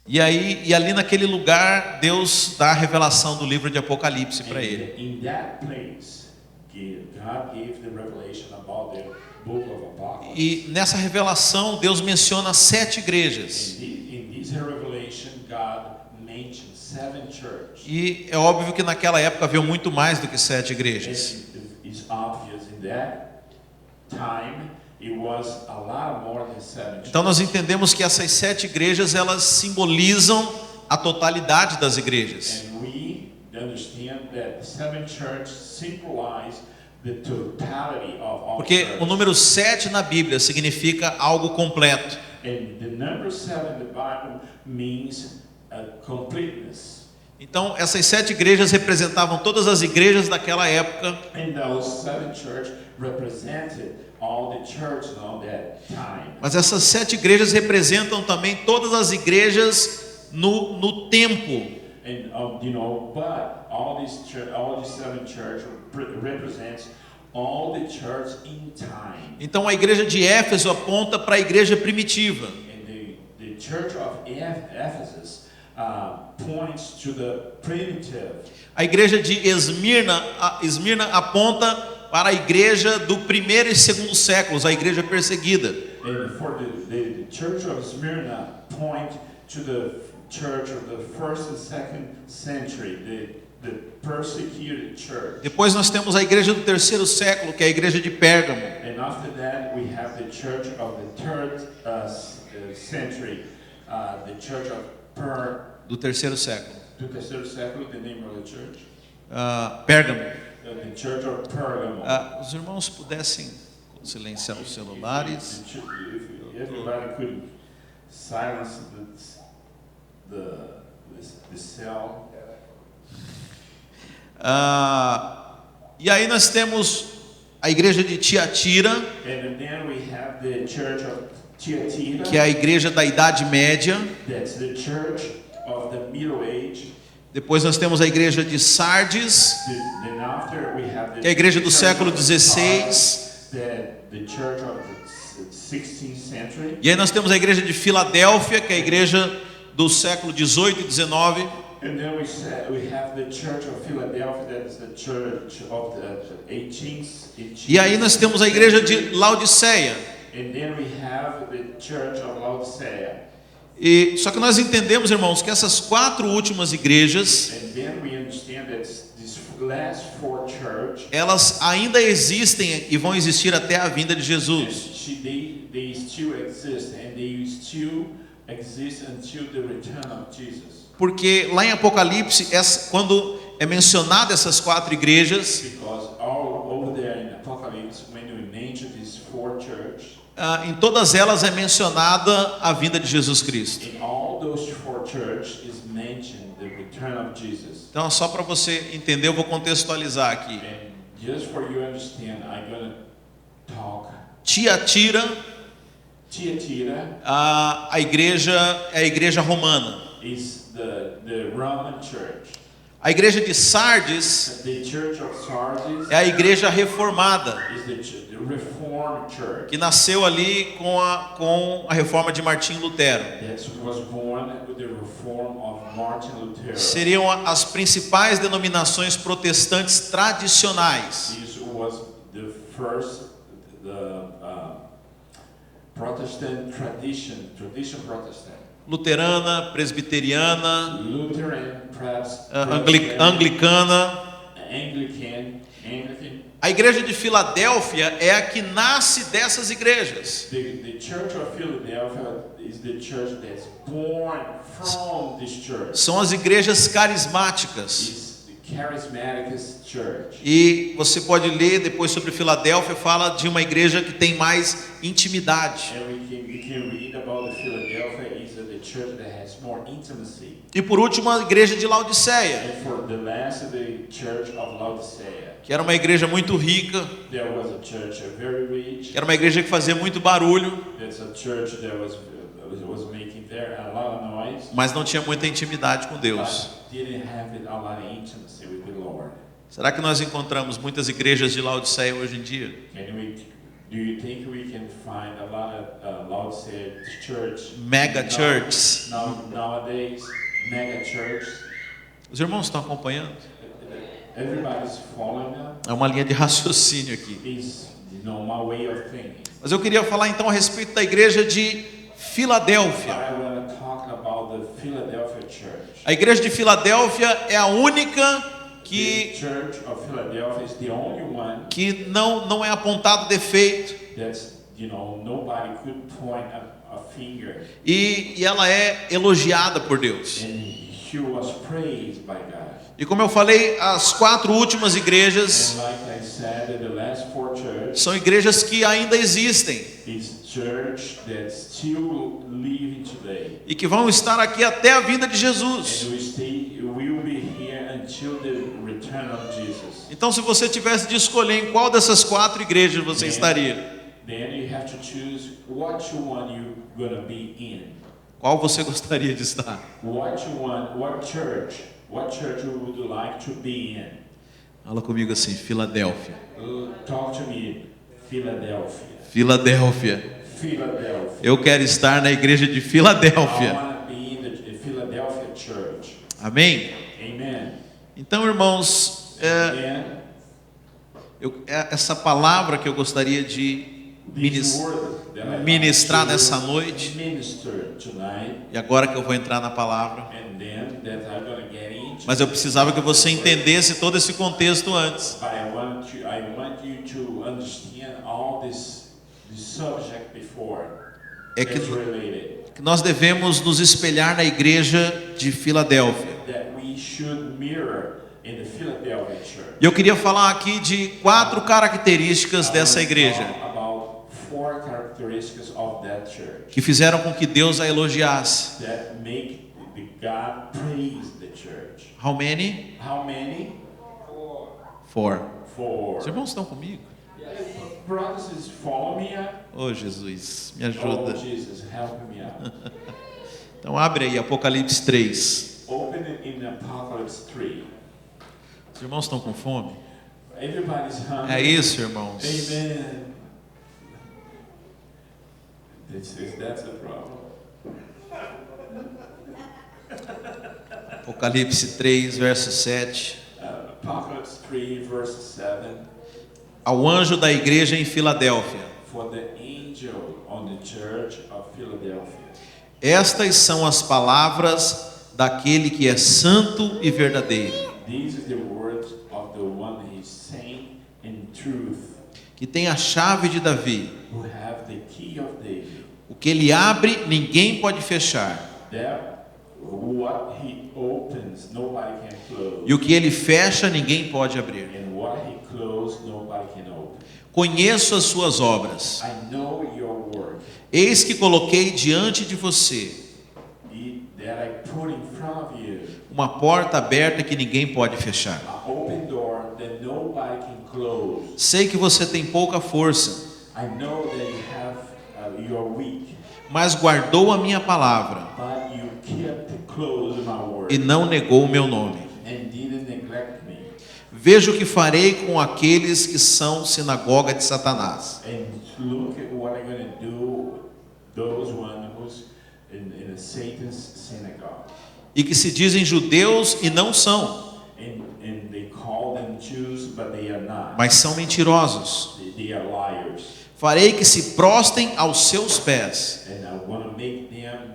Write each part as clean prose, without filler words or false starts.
E ali naquele lugar, Deus dá a revelação do livro de Apocalipse para ele. In that place, God gave the revelation about the book of Apocalypse. E nessa revelação, Deus menciona 7 igrejas. In this revelation, God mentioned 7 churches. E é óbvio que naquela época havia muito mais do que 7 igrejas. It's obvious in that time it was a lot more than 7 churches. Então nós entendemos que essas 7 igrejas, elas simbolizam a totalidade das igrejas. And we understand that the 7 churches symbolize the totality of all Porque churches. o número 7 na Bíblia significa algo completo. And the number 7 in the Bible means completeness. Então essas 7 igrejas representavam todas as igrejas daquela época. And those 7 churches represented all the churches of that time. Mas essas 7 igrejas representam também todas as igrejas no tempo. And but all these 7 churches represents all the church in time. Então a igreja de Éfeso aponta para a igreja primitiva. And the church of Ephesus points to the primitive. A igreja de Esmirna aponta para a igreja do primeiro e segundo séculos, a igreja perseguida. And for the church of Smyrna point to the church of the 1st and 2nd century, the persecuted church. Depois nós temos a igreja do terceiro século, que é a igreja de Pérgamo. And after that we have the church of the 3rd century, the church of Do terceiro século. do terceiro século, the name of the church. Pérgamo. The church of Pergamum. Os irmãos pudessem silenciar os celulares. If everybody could silence the cell. E aí nós temos a igreja de Tiatira, And then we have the church of Thyatira. que é a igreja da Idade Média. That's the church of the Middle Age. Depois nós temos a igreja de Sardes, Then after we have que é a igreja do church século of XVI. Sardis, the church of the 16th century. E aí nós temos a igreja de Filadélfia, que é a igreja do século XVIII e XIX. And then we have the church of Philadelphia, that is the church of the 18th. E aí nós temos a igreja de Laodiceia. And then we have the church of Laodicea. E só que nós entendemos, irmãos, que essas 4 últimas igrejas, And then we understand that these last 4 churches, elas ainda existem e vão existir até a vinda de Jesus. they still exist, and they still exist until the return of Jesus. Porque lá em Apocalipse, quando é mencionada essas 4 igrejas, Because all over there in Apocalypse, when we mention these 4 churches, em todas elas é mencionada a vinda de Jesus Cristo. in all those 4 churches is mentioned the return of Jesus. Então, só para você entender, eu vou contextualizar aqui. And just for you to understand, I'm going to talk. Tiatira, Thyatira a igreja é a igreja romana. is the Roman church. A igreja de Sardes The church of Sardis é a igreja reformada, is the Reformed church. que nasceu ali com a reforma de Martim Lutero. That was born with the reform of Martin Luther. Seriam as principais denominações protestantes tradicionais. This was the first Protestant tradition Protestant. Luterana, presbiteriana, Lutheran, perhaps anglicana. Anglican. A igreja de Filadélfia é a que nasce dessas igrejas. The church of Philadelphia is the church that's born from this church. São as igrejas carismáticas. It's the charismatic church. E você pode ler depois sobre Filadélfia, fala de uma igreja que tem mais intimidade. And we can read about the Philadelphia is the church that has more intimacy. E por último, a igreja de Laodiceia, And for the last, the church of Laodicea. que era uma igreja muito rica, There was a church very rich. que era uma igreja que fazia muito barulho, There's a church that was making there a lot of noise, mas não tinha muita intimidade com Deus. but didn't have a lot of intimacy with the Lord. Será que nós encontramos muitas igrejas de Laodiceia hoje em dia? Do you think we can find a lot of loud said church? Mega churches. Nowadays, mega church. Os irmãos estão acompanhando? Everybody's following them. É uma linha de raciocínio aqui. Is my way of thinking. Mas eu queria falar então a respeito da igreja de Filadélfia. I want to talk about the Philadelphia church. A igreja de Filadélfia é a única The Church of Philadelphia is the only one que não é apontado defeito. that's, nobody could point a finger. E ela é elogiada por Deus. And she was praised by God. E como eu falei, as 4 últimas igrejas And like I said, the last 4 churches são igrejas que ainda existem is church that's still living today. e que vão estar aqui até a vinda de Jesus. And we will be here until the return of Jesus. Então, se você tivesse de escolher em qual dessas 4 igrejas você estaria, Then you have to choose what one you're gonna be in. qual você gostaria de estar? What church would you like to be in? Fala comigo assim, Filadélfia. Talk to me, Philadelphia. Filadélfia. Philadelphia. Eu quero estar na igreja de I Filadélfia. want to be in the Philadelphia church. Amém? Amen. Então, irmãos, And essa palavra que eu gostaria de these words that I ministrar like to nessa noite, minister tonight, e agora que eu vou entrar na palavra, and then that I'm gonna get into. mas eu precisava que você entendesse todo esse contexto antes. But I want you to understand all this subject before. É que It's related. nós devemos nos espelhar na igreja de Filadélfia. That we should mirror in the Philadelphia church. E eu queria falar aqui de 4 características dessa igreja About 4 characteristics of that church que fizeram com que Deus a elogiasse. that make the God praise the church. How many? How many? 4. 4. Os irmãos estão comigo? Brothers, follow me up. Oh, Jesus, me Oh, ajuda. Jesus, help me out. Então abre aí Apocalipse 3. Open it in Apocalypse 3. Os irmãos estão com fome? Everybody's hungry. É isso, irmãos. Amen. That's a problem. Apocalipse 3, verso 7. Apocalypse 3, verse 7. Ao anjo da igreja em Filadélfia. For the angel on the church of Philadelphia. Estas são as palavras daquele que é santo e verdadeiro, These are the words of the one who is saint in truth, que tem a chave de Davi. who have the key of David. O que ele abre, ninguém pode fechar. That what he opens, nobody can close. E o que ele fecha, ninguém pode abrir. And what he closed, nobody can open. Conheço as suas obras. I know your work. Eis que coloquei diante de você That I put in front of you. uma porta aberta que ninguém pode fechar. An open door that nobody can close. Sei que você tem pouca força, I know that you're weak, mas guardou a minha palavra but you kept close to my word e não negou o meu nome. and didn't neglect me. Veja o que farei com aqueles que são sinagoga de Satanás. And look at what I'm going to do those one who's in Satan's synagogue. E que se dizem judeus e não são, And they call them Jews, but they are not. mas são mentirosos. They are liars. Farei que se prostem aos seus pés And I want to make them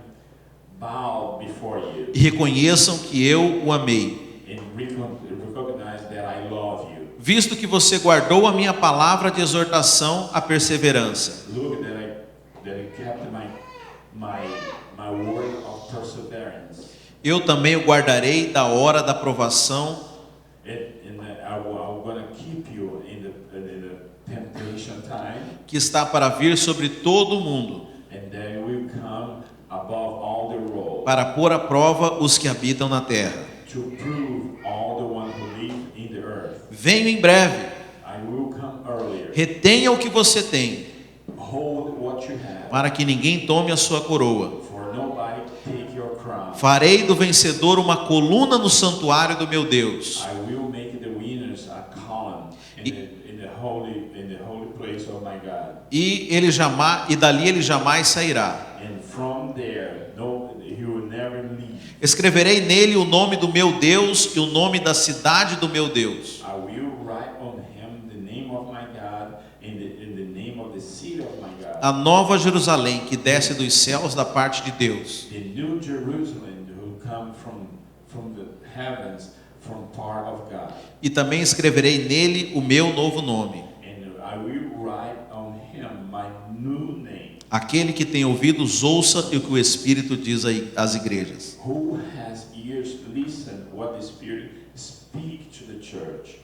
bow before you e reconheçam que eu o amei, and recognize that I love you. visto que você guardou a minha palavra de exortação à perseverança. Look that I kept my word of perseverance. Eu também o guardarei da hora da provação, I'm going to keep you in the temptation time, que está para vir sobre todo o mundo, and then will come above all the world para pôr à prova os que habitam na terra. to prove all the one who live in the earth. Venho em breve. I will come earlier. Retenha o que você tem, Hold what you have, para que ninguém tome a sua coroa. for nobody take your crown. Farei do vencedor uma coluna no santuário do meu Deus, I will make the winners a column in the holy place of my God. e dali ele jamais sairá. And from there, he will never leave. Escreverei nele o nome do meu Deus e o nome da cidade do meu Deus. I will write on him the name of my God and the name of the city of my God. A nova Jerusalém que desce dos céus da parte de Deus. The new Jerusalem who come from the heavens, from part of God. E também escreverei nele o meu novo nome. And I will write on him my new name. Aquele que tem ouvidos, ouça o que o Espírito diz às igrejas. Who has ears, listen what the Spirit speak to the church.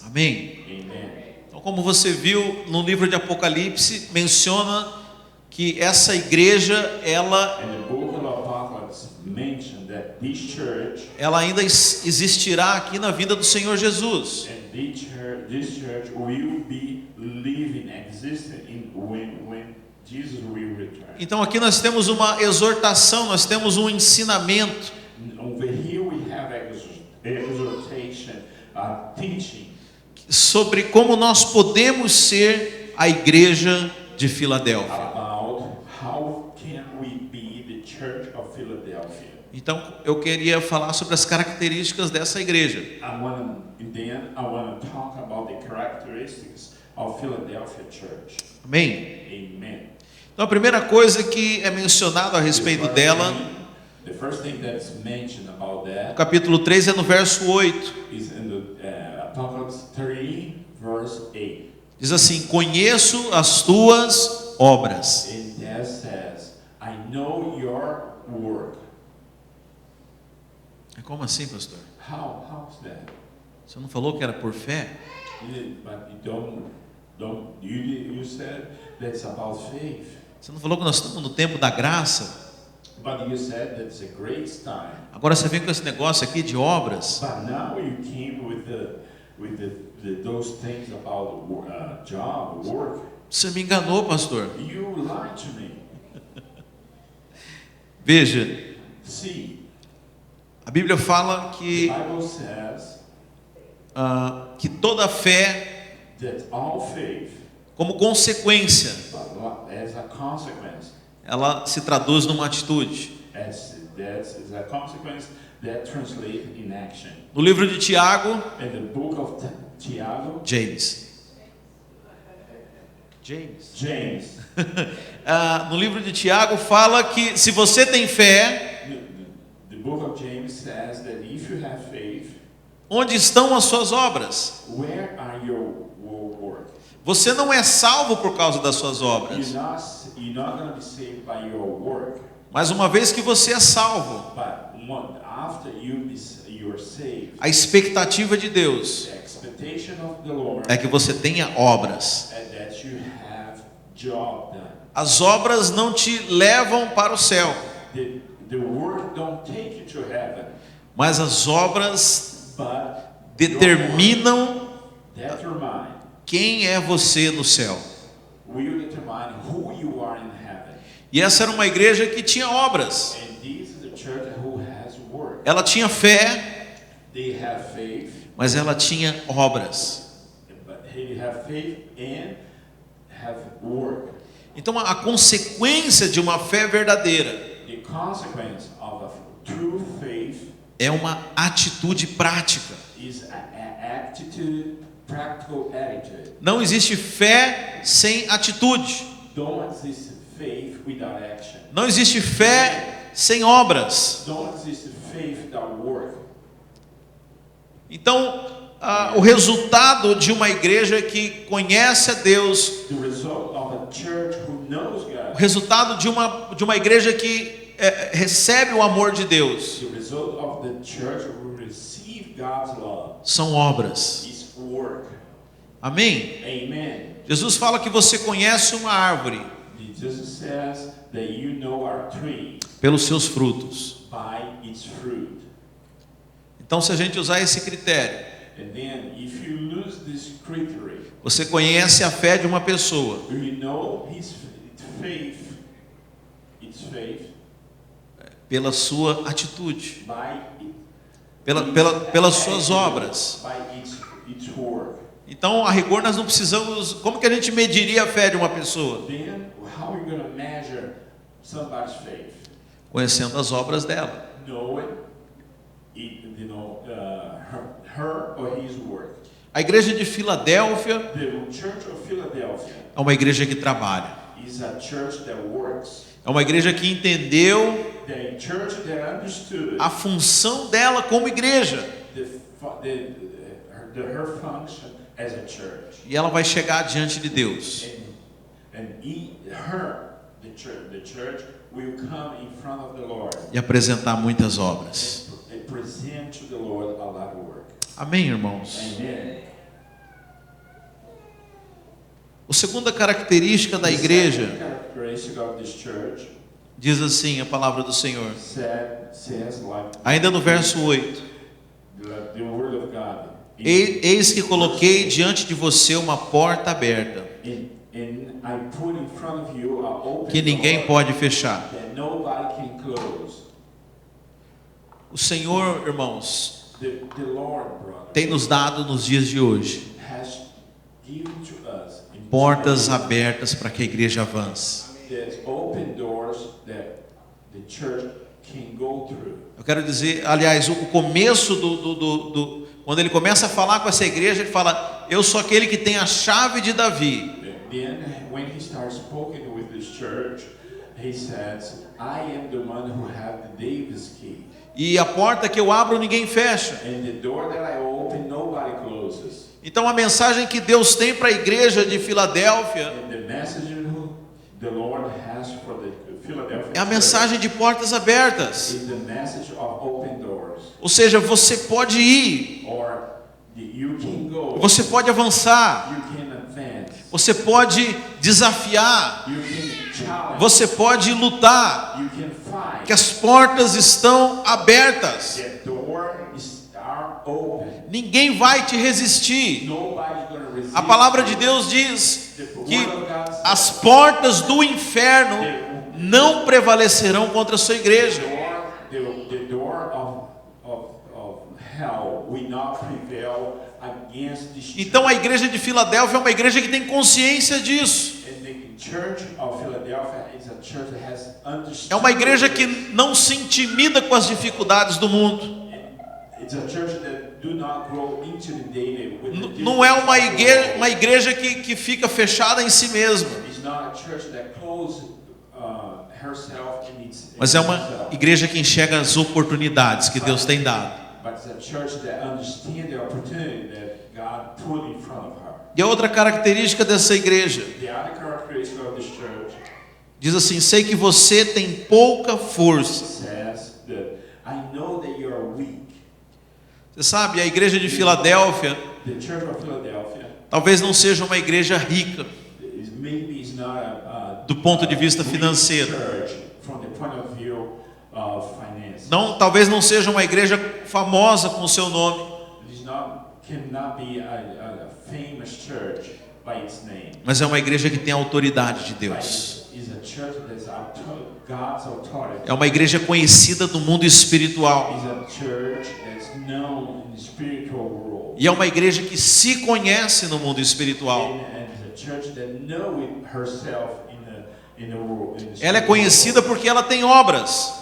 Amém? Amen. Então, como você viu no livro de Apocalipse, menciona que essa igreja, ela And the book of Apocalypse mentioned that this church ainda existirá aqui na vida do Senhor Jesus. and this church will be living, existing when Jesus will return. Então aqui nós temos uma exortação, nós temos um ensinamento Over here we have exhortation, teaching sobre como nós podemos ser a igreja de Filadélfia. about how can we be the church of Philadelphia. Então eu queria falar sobre as características dessa igreja. I want to talk about the characteristics of Philadelphia church. Amém? Amen. Então a primeira coisa que é mencionado a respeito dela, The first thing that's mentioned about no that capítulo 3 é no verso 8. is in the Apocalypse 3, verse 8. Diz assim: conheço as tuas obras. And that says, I know your work. Como assim, pastor? How's that? Você não falou que era por fé? But you said that's about faith. Você não falou que nós estamos no tempo da graça? But you said that's a grace time. Agora você vem com esse negócio aqui de obras. But now you came with those things about job, work. Você me enganou, pastor. You lied to me. Veja, See, a Bíblia fala the que Bible says que toda fé, that all faith, como consequência, as a consequence, ela se traduz numa atitude. as a consequence that translates in action. No livro de Tiago, In the book of Tiago, James. No livro de Tiago fala que se você tem fé, the book of James says that if you have faith, onde estão as suas obras? where are your work? Você não é salvo por causa das suas obras. You're not going to be saved by your work, Mas uma vez que você é salvo, but after you're saved, a expectativa de Deus the expectation of the Lord é que você tenha obras. is that you have job done. As obras não te levam para o céu, The work don't take you to heaven, mas as obras but determinam determine quem é você no céu. will determine who you are in heaven. E essa era uma igreja que tinha obras. And this is a church who has work. Ela tinha fé, They have faith, mas ela tinha obras. but they have faith and have work. Então a consequência de uma fé verdadeira The consequence of a true faith é uma atitude prática. is an attitude, practical attitude. Não existe fé sem atitude. Don't exist faith without action. Não existe fé sem obras. Don't exist faith without work. Então, o resultado de uma igreja que conhece a Deus, The result of a church who knows o God, resultado de uma igreja que recebe o amor de Deus, the result of the church who receive God's love são obras. is work. Amém? Amen. Jesus fala que você conhece uma árvore Jesus says that you know our tree pelos seus frutos. by its fruit. Então, se a gente usar esse critério, And then if you lose this criteria, você conhece a fé de uma pessoa do you know his faith, its faith, pela sua atitude, by pelas suas obras. by its work. Então, a rigor, nós não precisamos... Como que a gente mediria a fé de uma pessoa? Then, how are you going to measure somebody's faith? Conhecendo as obras dela. Knowing, her or his work. A igreja de Filadélfia The Church of Philadelphia é uma igreja que trabalha. is a church that works. É uma igreja que entendeu The church that understood a função dela como igreja. her function as a church. E ela vai chegar diante de Deus. The church will come in front of the Lord E apresentar muitas obras. and present to the Lord a lot of work. Amém, irmãos? Amen. A segunda característica da igreja, The characteristic of this church diz assim a palavra do Senhor. says like Ainda no verso 8. the word of God. Eis que coloquei diante de você uma porta aberta, And I put in front of you an open que ninguém door pode fechar. that nobody can close. O Senhor, irmãos, The Lord, brother, tem nos dado nos dias de hoje has given to us portas abertas para que a igreja avance. that open doors that the church can go through. Eu quero dizer, aliás, o começo quando ele começa a falar com essa igreja, ele fala: eu sou aquele que tem a chave de Davi. Then, when he starts speaking with this church, he says, I am the one who have the David's key. E a porta que eu abro ninguém fecha. And the door that I open, nobody closes. Então a mensagem que Deus tem para a igreja de Filadélfia And the message the Lord has for the Philadelphia é a mensagem de portas abertas. is the message of open doors. Ou seja, você pode ir, Or you can go, você pode avançar, you can advance, você pode desafiar, you can challenge, você pode lutar, you can fight. que as portas estão abertas. The door is open. Ninguém vai te resistir. Nobody's going to resist. A palavra de Deus diz The que word of God says as portas do inferno não prevalecerão contra a sua igreja. the door of hell will not prevail against this church. Então a igreja de Filadélfia é uma igreja que tem consciência disso. And the church of Philadelphia is a church that has understood. É uma igreja que não se intimida com as dificuldades do mundo. It's a church that do not grow into the daily with the Não é uma igreja que fica fechada em si mesma. It's not a church that closes herself in Mas é uma itself. igreja que enxerga as oportunidades que Deus tem dado. But it's a church that understands the opportunity that God put in front of her. E a outra característica dessa igreja The other characteristic of this church diz assim: sei que você tem pouca força. says that I know that you are weak. Você sabe, a igreja de Filadélfia The church of Philadelphia talvez não seja uma igreja rica maybe is not a do ponto de vista rich financeiro. church from the point of view of finance. Talvez não seja uma igreja famosa com o seu nome. Cannot be a famous church by its name. Mas é uma igreja que tem a autoridade de Deus. Is a church that's God's authority. É uma igreja conhecida no mundo espiritual. Is a church that's known in the spiritual world. E é uma igreja que se conhece no mundo espiritual. And is a church that knows herself in the world. Ela é conhecida porque ela tem obras.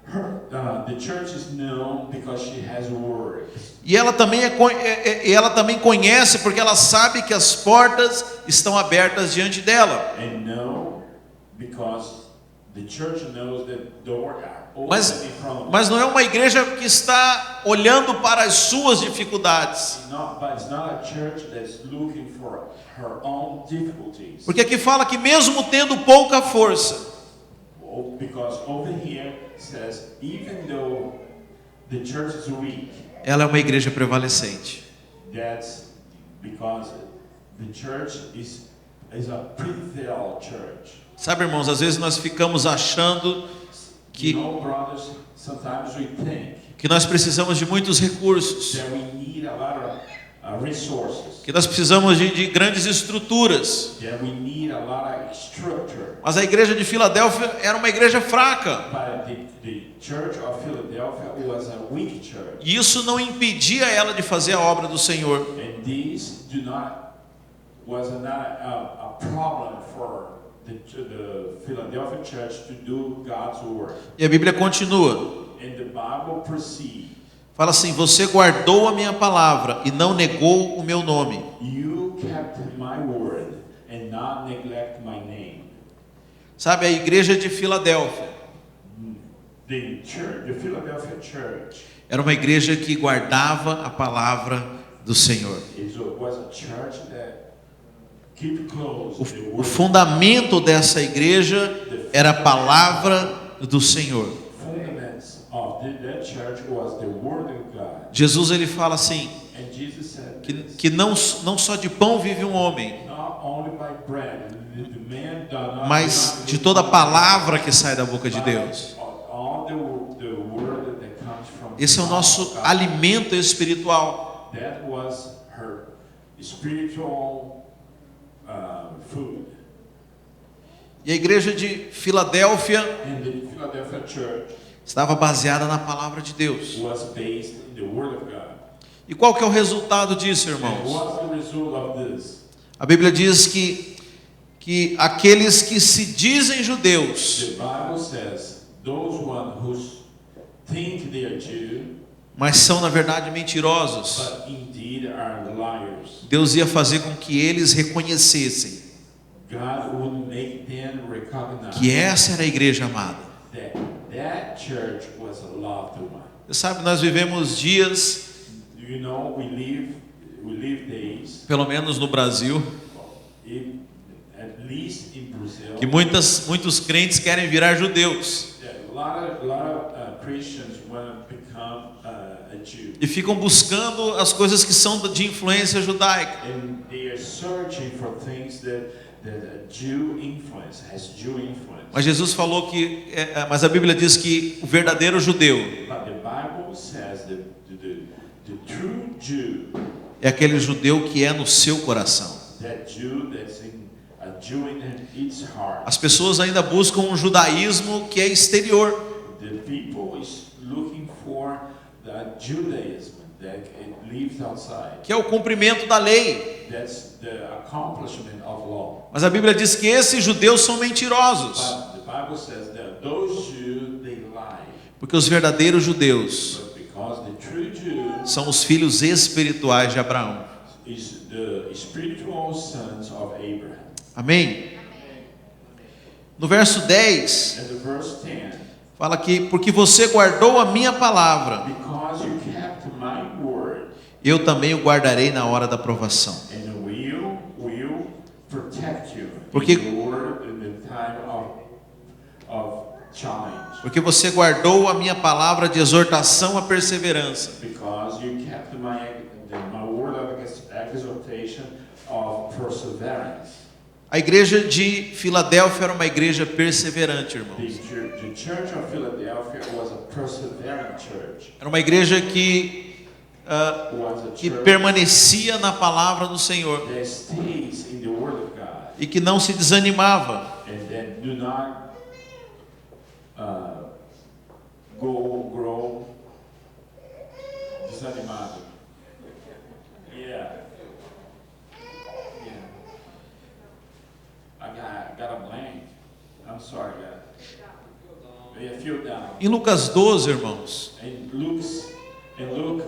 The church is known because she has works. E ela também conhece porque ela sabe que as portas estão abertas diante dela. And know because the church knows that doors are open in front of Mas não é uma igreja que está olhando para as suas dificuldades. But it's not a church that's looking for her own difficulties. Porque aqui fala que mesmo tendo pouca força, Because over here says even though the church is weak, ela é uma igreja prevalecente. that's because the church is a prevail church. Sabe, irmãos, às vezes nós ficamos achando que Brothers, sometimes we think nós precisamos de muitos recursos. that we need a lot resources. Que nós precisamos de grandes estruturas. That we need a lot of structure. Mas a igreja de Filadélfia era uma igreja fraca. But the church of Philadelphia was a weak church. E isso não impedia ela de fazer a obra do Senhor. And this was not a problem for the Philadelphia church to do God's work. E a Bíblia continua. And the Bible proceeds. Fala assim: você guardou a minha palavra e não negou o meu nome. You kept my word and not neglect my name. Sabe, a igreja de Filadélfia The Philadelphia church, era uma igreja que guardava a palavra do Senhor. was a church that keep close the O word. fundamento dessa igreja era a palavra do Senhor. Fundaments of that church was the word of God. Jesus ele fala assim, And Jesus said que não só de pão vive um homem, not only by bread, the man does not, mas de toda a palavra que sai da boca de Deus. all the word that comes from Esse é o nosso God. alimento espiritual. That was her spiritual food. E a igreja de Filadélfia And the Philadelphia church estava baseada na palavra de Deus. was based in the word of God. E qual que é o resultado disso, And irmãos? what's the result of this? A Bíblia diz que aqueles que se dizem judeus, The Bible says those one who think they are Jew, mas são na verdade mentirosos, but indeed are liars. Deus ia fazer com que eles reconhecessem God would make them recognize que essa era a igreja amada. that church was a loved one. Você sabe, nós vivemos dias, You know, we live days, pelo menos no Brasil, at least in Brazil, que muitos crentes querem virar judeus that a lot of Christians want to become a Jew. e ficam buscando as coisas que são de influência judaica. And they are searching for things that a Jew influence, has Jew influence. Mas Jesus falou mas a Bíblia diz que o verdadeiro judeu But the Bible says that the true Jew, é aquele judeu que é no seu coração. that Jew that's a Jew in its heart. As pessoas ainda buscam um judaísmo que é exterior, The people is looking for the Judaism that it lives outside. que é o cumprimento da lei. That's the accomplishment of law. Mas a Bíblia diz que esses judeus são mentirosos, But the Bible says that those Jews, they lie. porque os verdadeiros judeus But because the true Jew são os filhos espirituais de Abraão. is the spiritual sons of Abraham. Amém? No verso 10, And the verse 10, fala que porque você guardou a minha palavra, because you kept my word, eu também o guardarei na hora da provação. and will protect you Porque- in the word in the time of challenge. Porque você guardou a minha palavra de exortação à perseverança. Because you kept my word of exhortation of perseverance. A igreja de Filadélfia era uma igreja perseverante, irmãos. The church of Philadelphia was a persevering church. Era uma igreja que Was a que church permanecia na palavra do Senhor that stays in the word of God e que não se desanimava. and that do not grow desanimado. Yeah. I got a blank. I'm sorry, God. Yeah, feel down. Em Lucas 12, irmãos, In Luke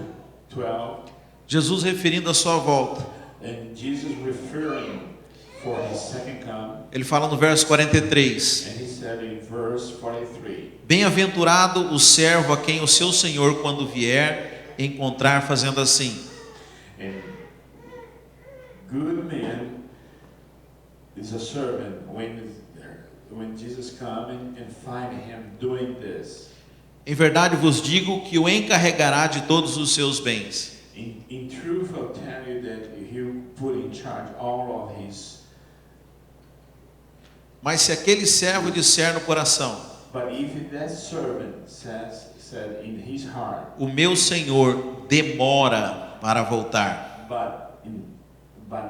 12, Jesus referindo a sua volta, and Jesus referring for his second coming, ele fala no verso 43: and he said in verse 43, Bem-aventurado o servo a quem o seu Senhor, quando vier, encontrar fazendo assim. and good man is a servant when Jesus come and find him doing this. Em verdade vos digo que o encarregará de todos os seus bens. In truth, I'll tell you that he put in charge all of his. Mas se aquele servo disser no coração: But if that servant said in his heart, o meu Senhor demora para voltar, but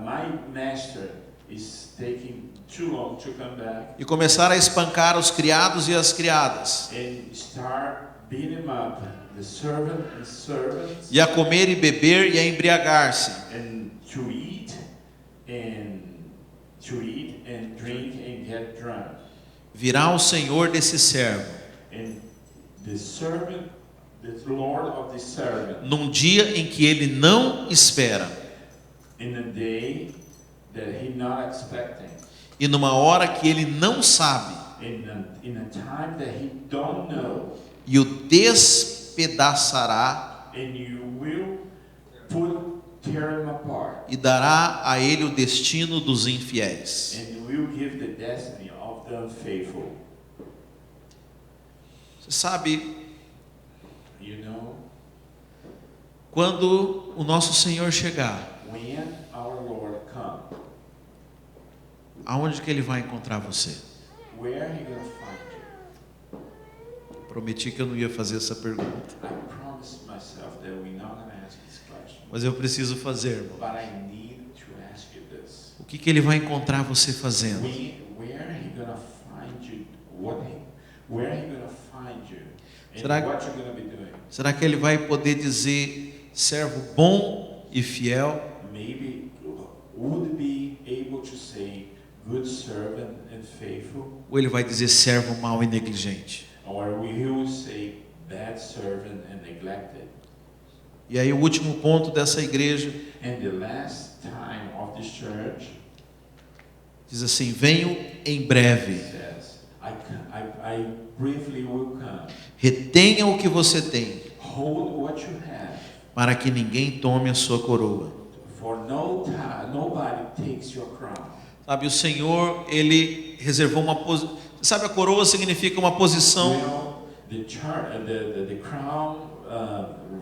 my master is taking too long to come back. E começaram a espancar os criados e as criadas, And start beating up the servant and servants, e a comer e beber e a embriagar-se. and to eat and drink and get drunk. Virá o Senhor desse servo And the servant, the Lord of the servant, num dia em que ele não espera in a day that he not expecting, e numa hora que ele não sabe, in a time that he don't know, e o despedaçará and you will tear him apart, e dará a ele o destino dos infiéis. and will give the destiny of the unfaithful. Você sabe, You know, quando o nosso Senhor chegar, when our Lord come, aonde que ele vai encontrar você? where he gonna find you? Prometi que eu não ia fazer essa pergunta, I promised myself that we're not gonna ask this question, mas eu preciso fazer, irmão. but I need to ask you this. O que ele vai encontrar você fazendo? Where he gonna find you? Where he gonna find you? And Será- what you gonna be doing? Será que ele vai poder dizer servo bom e fiel? Maybe would be able to say good servant and faithful, Ou ele vai dizer servo mau e negligente? or he will say bad servant and neglected. E aí o último ponto dessa igreja And the last time of this church diz assim: venho em breve, says, I briefly will come. retenha o que você tem, Hold what you have, para que ninguém tome a sua coroa. for no time, nobody takes your crown. Sabe, o Senhor, ele reservou uma posição. Sabe, a coroa significa uma posição, Well, the crown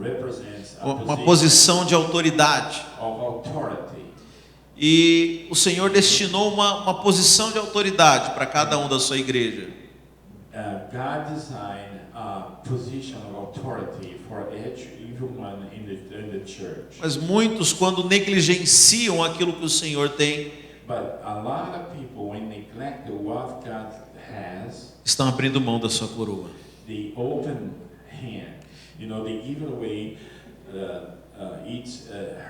represents a uma position posição de autoridade. of authority. E o Senhor destinou uma posição de autoridade para cada um da sua igreja. God designed a position of authority for each one in the church. Mas muitos, quando negligenciam aquilo que o Senhor tem, But a lot of people, when neglect what God has, estão abrindo mão da sua coroa. they open hand. You know, they give away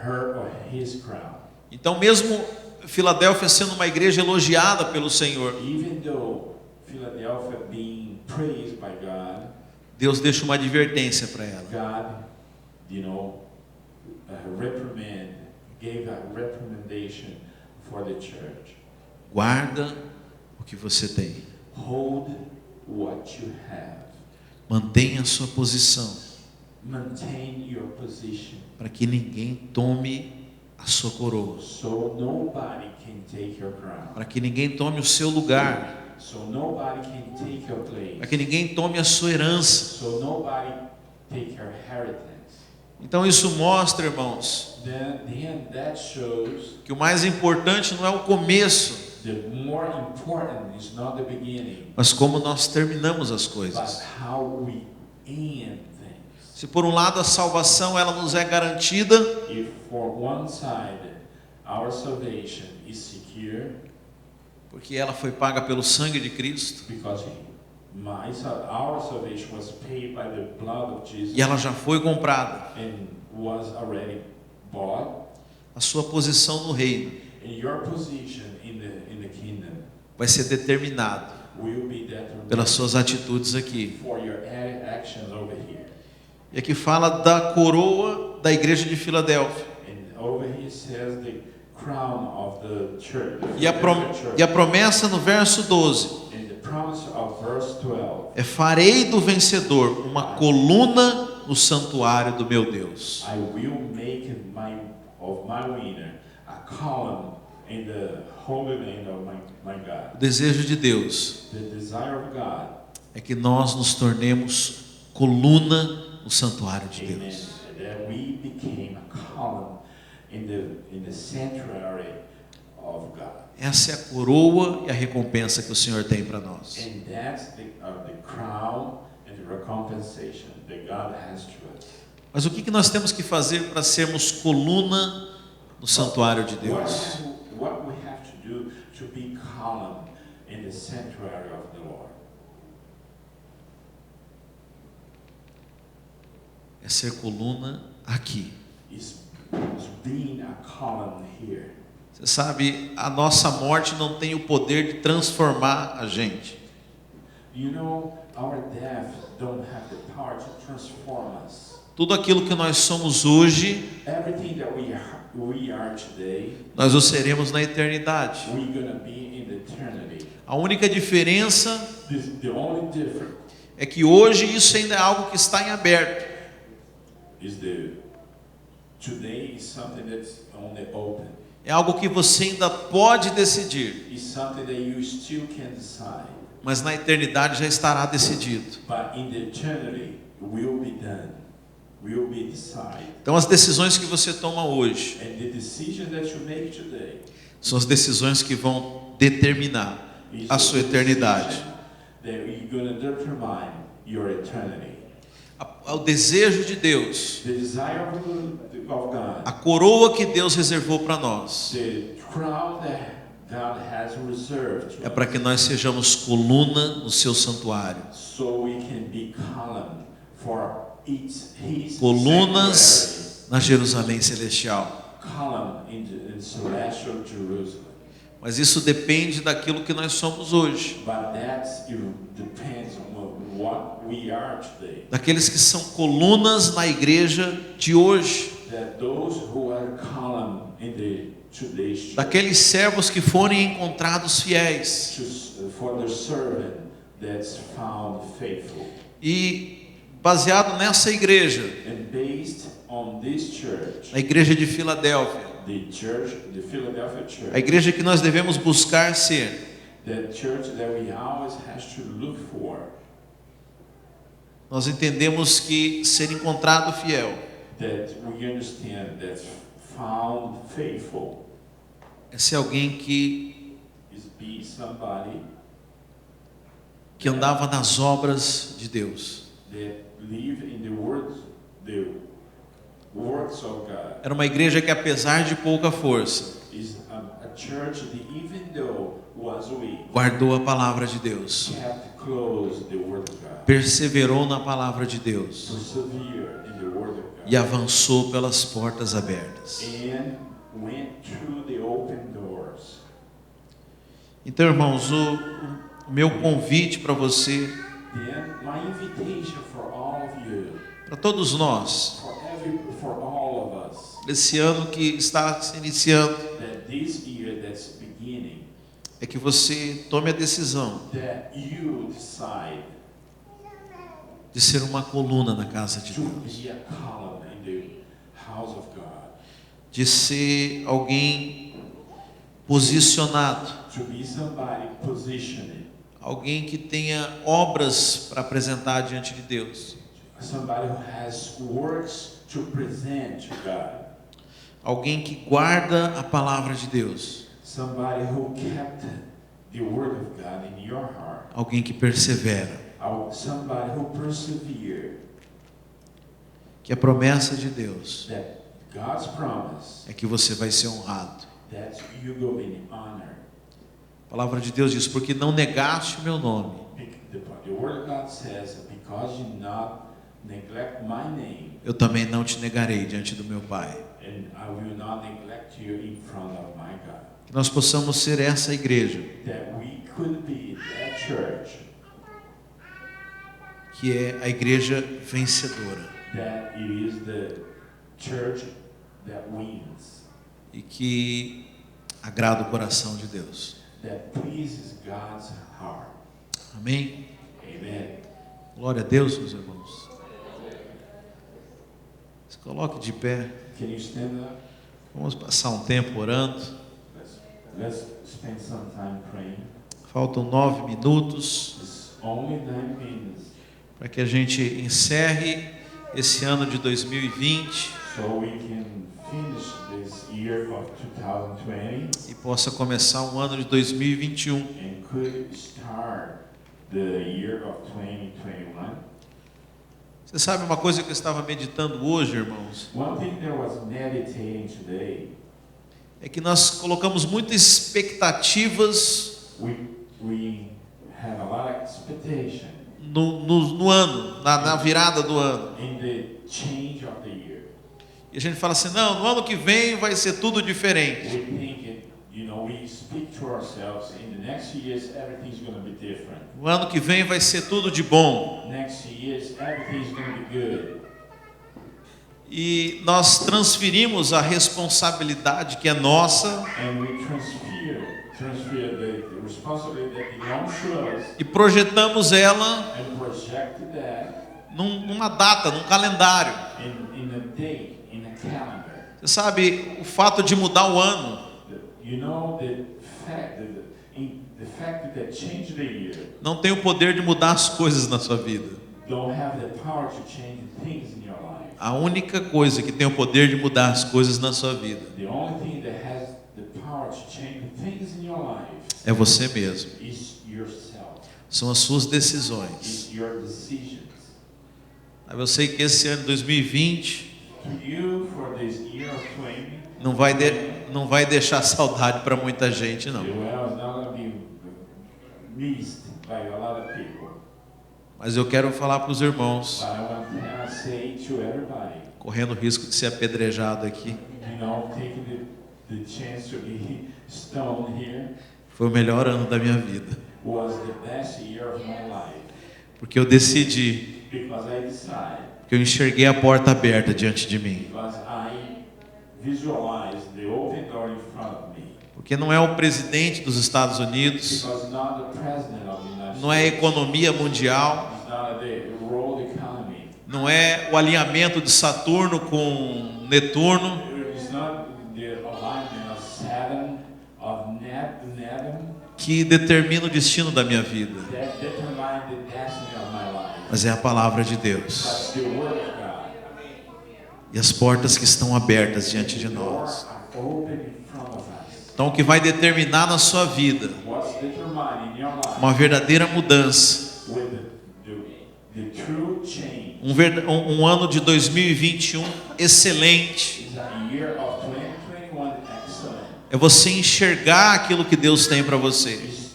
her or his crown. Então, mesmo Filadélfia sendo uma igreja elogiada pelo Senhor, Even though Philadelphia being praised by God, Deus deixa uma advertência para ela. God, you know, gave a recommendation for the church. Guarda o que você tem. Hold what you have. Mantenha a sua posição, Maintain your position, para que ninguém tome a sua coroa, so nobody can take your crown. para que ninguém tome o seu lugar, So nobody can take your place. para que ninguém tome a sua herança. So nobody take your inheritance. Então isso mostra, irmãos, Then that shows que o mais importante não é o começo, the more important is not the beginning, mas como nós terminamos as but coisas. how we end things. Se por um lado a salvação ela nos é garantida, If for one side our salvation is secure porque ela foi paga pelo sangue de Cristo, because our salvation was paid by the blood of Jesus e ela já foi comprada, and was already bought, a sua posição no reino and your position in the kingdom vai ser determinado will be determined pelas suas atitudes aqui. for your actions over here. E aqui fala da coroa da igreja de Filadélfia. And over here says the crown of the church. E a promessa no verso 12 And the promise of verse 12. é: farei do vencedor uma coluna no santuário do meu Deus. I will make of my winner a column in the holy name of my God. O desejo de Deus The desire of God, é que nós nos tornemos coluna no santuário de amen, Deus. that we became a column in the sanctuary of God. Essa é a coroa e a recompensa que o Senhor tem para nós. And that's the crown and the recompensation that God has to us. Mas o que nós temos que fazer para sermos coluna no santuário de Deus. What we have to do to be calm in the sanctuary of the Lord? É ser coluna aqui. Is being a column here. Você sabe, a nossa morte não tem o poder de transformar a gente. You know, our death don't have the power to transform us. Tudo aquilo que nós somos hoje, Everything that we are today, nós o seremos na eternidade. we're gonna be in eternity. A única diferença The only difference é que hoje isso ainda é algo que está em aberto. is today is something that's only open. É algo que você ainda pode decidir, It's something that you still can decide. mas na eternidade já estará decidido. But in the eternity, will be done. Will be decided. Então as decisões que você toma hoje And the decision that you make today são as decisões que vão determinar is a sua the eternidade. decision that you're going to determine your eternity. O desejo de Deus, The desire of God, a coroa que Deus reservou para nós, the crown that God has reserved to é para que nós sejamos coluna no seu santuário. so we can be column for his Colunas sanctuary, na Jerusalém celestial. column in celestial Jerusalem. Mas isso depende daquilo que nós somos hoje, But depends on what we are today. daqueles que são colunas na igreja de hoje, That those who are column in today's church, daqueles servos que forem encontrados fiéis. for the servant that's found faithful. E baseado nessa igreja, And based on this church, a igreja de Filadélfia, the Philadelphia church, a igreja que nós devemos buscar ser, the church that we always have to look for, nós entendemos que ser encontrado fiel that we understand that found faithful é ser alguém que be somebody que andava nas obras de Deus. that live in the works of God. Era uma igreja que, apesar de pouca força, Is a church that even though was weak, guardou a palavra de Deus, kept close the word of God, perseverou na palavra de Deus persevere in the word of God, e avançou pelas portas abertas. and went through the open doors. Então, irmãos, o meu convite para você, Then my invitation for all of you, para todos nós, for all of us, esse ano que está se iniciando, that this year that's beginning, é que você tome a decisão that you decide de ser uma coluna na casa de to Deus, be a column in the house of God, de ser alguém posicionado, to be somebody positioned, alguém que tenha obras para apresentar diante de Deus, somebody who has works to present to God, alguém que guarda a palavra de Deus, somebody who kept the word of God in your heart, alguém que persevera, somebody who persevered. que a promessa de Deus That God's promise é que você vai ser honrado. that you go in honor. A palavra de Deus diz: porque não negaste o meu nome, The word of God says, because you not neglect my name, eu também não te negarei diante do meu Pai. and I will not neglect you in front of my God. Que nós possamos ser essa igreja, That we could be that church que é a igreja vencedora, that it is the church that wins, e que agrada o coração de Deus. that pleases God's heart. Amém? Amen. Glória a Deus, meus irmãos. Se coloque de pé. Can you stand up? Vamos passar um tempo orando. Let's spend some time praying. Faltam 9 minutos It's only 9 minutes, para que a gente encerre esse ano de 2020 so we can finish this year of 2020 e possa começar um ano de 2021. and could start the year of 2021. Você sabe uma coisa que eu estava meditando hoje, irmãos? One thing that I was meditating today é que nós colocamos muitas expectativas we have a lot of expectation no ano, na virada do ano. in the change of the year. E a gente fala assim, não, no ano que vem vai ser tudo diferente. We think it, we speak to ourselves, in the next years everything's going to be different. No ano que vem vai ser tudo de bom. Next years everything's going to be good. E nós transferimos a responsabilidade que é nossa And we transfer the responsibility that belongs to us e projetamos ela and project that numa data, num calendário. in a date, in a calendar. Você sabe, o fato de mudar o ano The fact that change the year não tem o poder de mudar as coisas na sua vida. don't have the power to change things in your life. A única coisa que tem o poder de mudar as coisas na sua vida The only thing that has the power to change things in your life é você mesmo. is yourself. São as suas decisões. Is your decisions. Eu sei que esse ano 2020 To you, for this year of 20, não vai deixar saudade para muita gente, não. the well is not going to be missed by a lot of people. Mas eu quero falar para os irmãos, But I want to say to everybody, correndo o risco de ser apedrejado aqui, taking the chance to be stoned here foi o melhor ano da minha vida, was the best year of my life. porque eu decidi, Because I decided, porque eu enxerguei a porta aberta diante de mim, because I visualized the open door in front of me. porque não é o presidente dos Estados Unidos, Because not the president of the United não é a States, economia mundial, it's not the world economy, não é o alinhamento de Saturno com Netuno, it's not the alignment of Saturn, of Neptune, que determina o destino da minha vida, that determine the destiny of my life. mas é a palavra de Deus That's the word of God. e as portas que estão abertas diante de The doors nós. are open in front of us. Então, o que vai determinar na sua vida What's determined in your life uma verdadeira mudança, with the true change um ano de 2021 excelente, is a year of 2021 excellent. é você enxergar aquilo que Deus tem para você, Is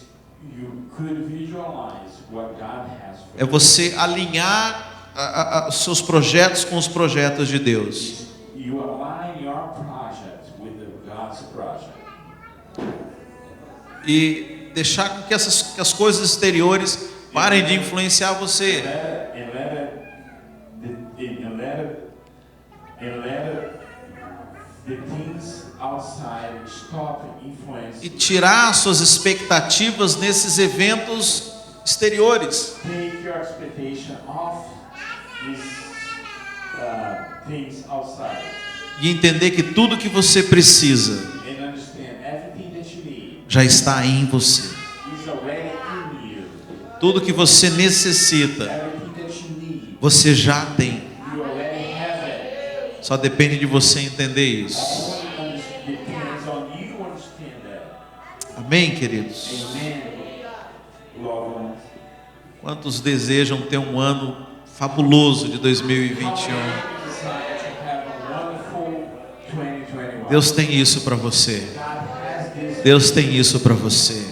you could visualize what God has for é você alinhar os seus projetos com os projetos de Deus. you. You align your project with God's project. E deixar com que as coisas exteriores parem de influenciar você. Let the things outside stop influencing. E tirar suas expectativas nesses eventos exteriores. Take your expectation off these things outside E entender que tudo que você precisa and understand everything that you need já está aí em você. is already in you. Tudo que você necessita, Everything that you need, você já tem. you already have it. Só depende de você entender isso. Only depends on you to understand that. Amém, queridos? Amen. Loved ones. Quantos desejam ter um ano fabuloso de 2021? Desire to have a wonderful 2021. Deus tem isso para você. God has this. Deus tem isso para você.